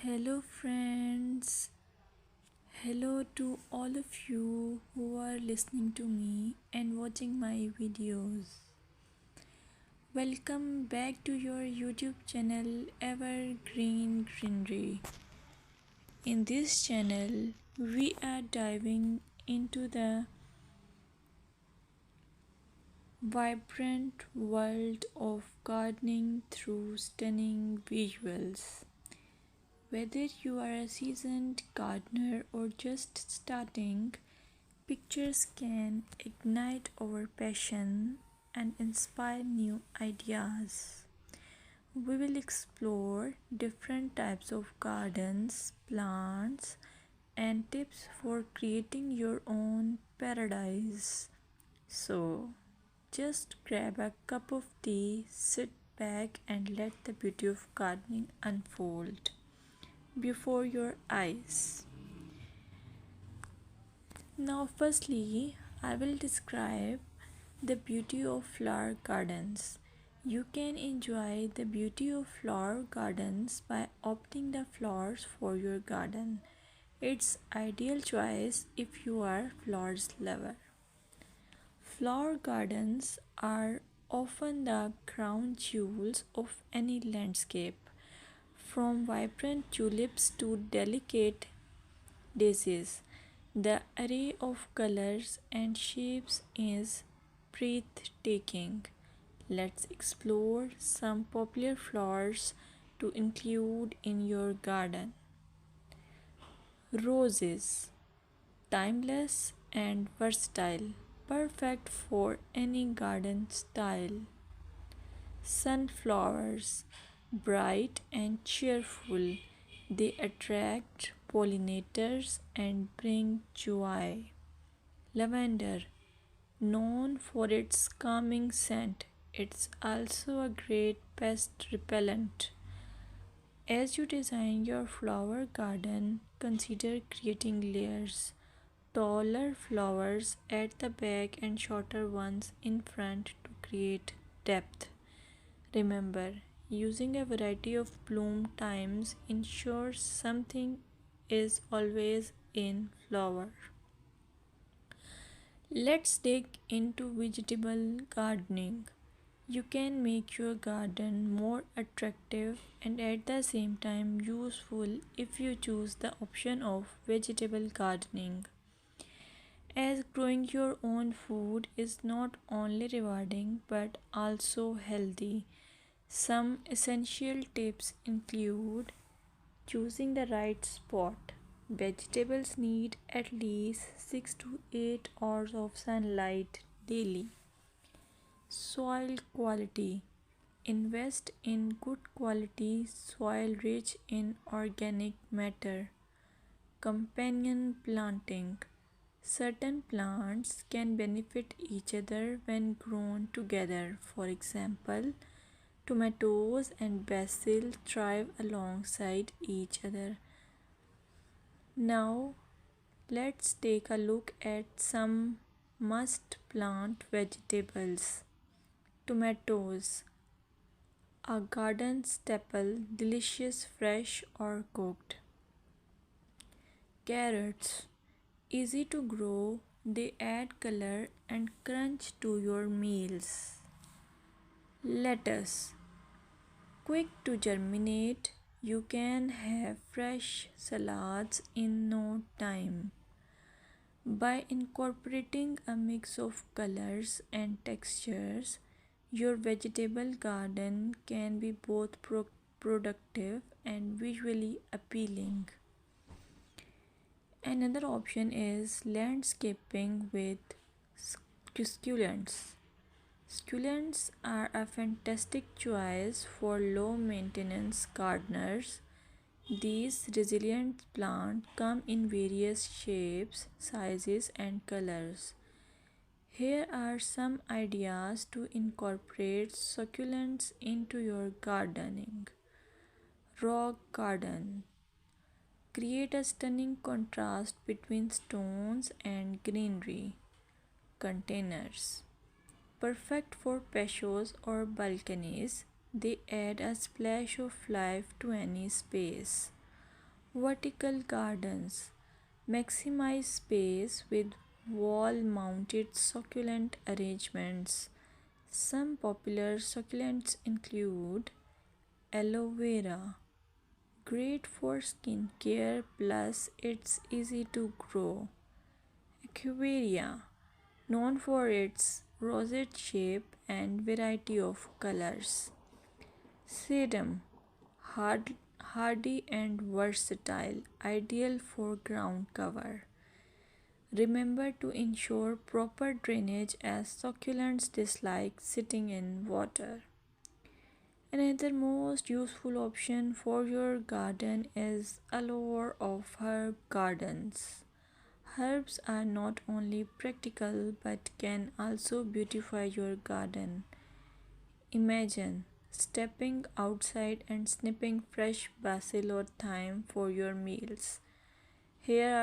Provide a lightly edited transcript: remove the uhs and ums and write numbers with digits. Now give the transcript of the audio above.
Hello, friends. Hello to all of you who are listening to me and watching my videos. Welcome back to your YouTube channel Evergreen Greenery. In this channel, we are diving into the vibrant world of gardening through stunning visuals. Whether you are a seasoned gardener or just starting, pictures can ignite our passion and inspire new ideas. We will explore different types of gardens, plants, and tips for creating your own paradise. So, just grab a cup of tea, sit back, and let the beauty of gardening unfold before your eyes. Now, firstly, I will describe the beauty of flower gardens. You can enjoy the beauty of flower gardens by opting the flowers for your garden. It's ideal choice if you are flowers lover. Flower gardens are often the crown jewels of any landscape, from vibrant tulips to delicate daisies. The array of colors and shapes is breathtaking. Let's explore some popular flowers to include in your garden. Roses, timeless and versatile, perfect for any garden style. Sunflowers, bright and cheerful, they attract pollinators and bring joy. Lavender, known for its calming scent, it's also a great pest repellent. As you design your flower garden, consider creating layers. Taller flowers at the back and shorter ones in front to create depth. Remember, using a variety of bloom times ensures something is always in flower. Let's dig into vegetable gardening. You can make your garden more attractive and at the same time useful if you choose the option of vegetable gardening. As growing your own food is not only rewarding but also healthy. Some essential tips include choosing the right spot. Vegetables need at least 6 to 8 hours of sunlight daily. Soil quality. Invest in good quality soil rich in organic matter. Companion planting. Certain plants can benefit each other when grown together. For example, tomatoes and basil thrive alongside each other. Now, let's take a look at some must plant vegetables. Tomatoes, a garden staple, delicious fresh or cooked. Carrots, easy to grow, they add color and crunch to your meals. Lettuce, quick to germinate, you can have fresh salads in no time. By incorporating a mix of colors and textures, your vegetable garden can be both productive and visually appealing. Another option is landscaping with succulents. Succulents are a fantastic choice for low maintenance gardeners. These resilient plants come in various shapes, sizes, and colors. Here are some ideas to incorporate succulents into your gardening. Rock garden. Create a stunning contrast between stones and greenery. Containers. Perfect for patios or balconies, they add a splash of life to any space. Vertical gardens maximize space with wall mounted succulent arrangements. Some popular succulents include aloe vera, great for skin care plus it's easy to grow. Echeveria, known for its rosette shape and variety of colors. Sedum, hardy and versatile, ideal for ground cover. Remember to ensure proper drainage as succulents dislike sitting in water. Another most useful option for your garden is allure of herb gardens. Herbs are not only practical but can also beautify your garden. Imagine stepping outside and snipping fresh basil or thyme for your meals. Here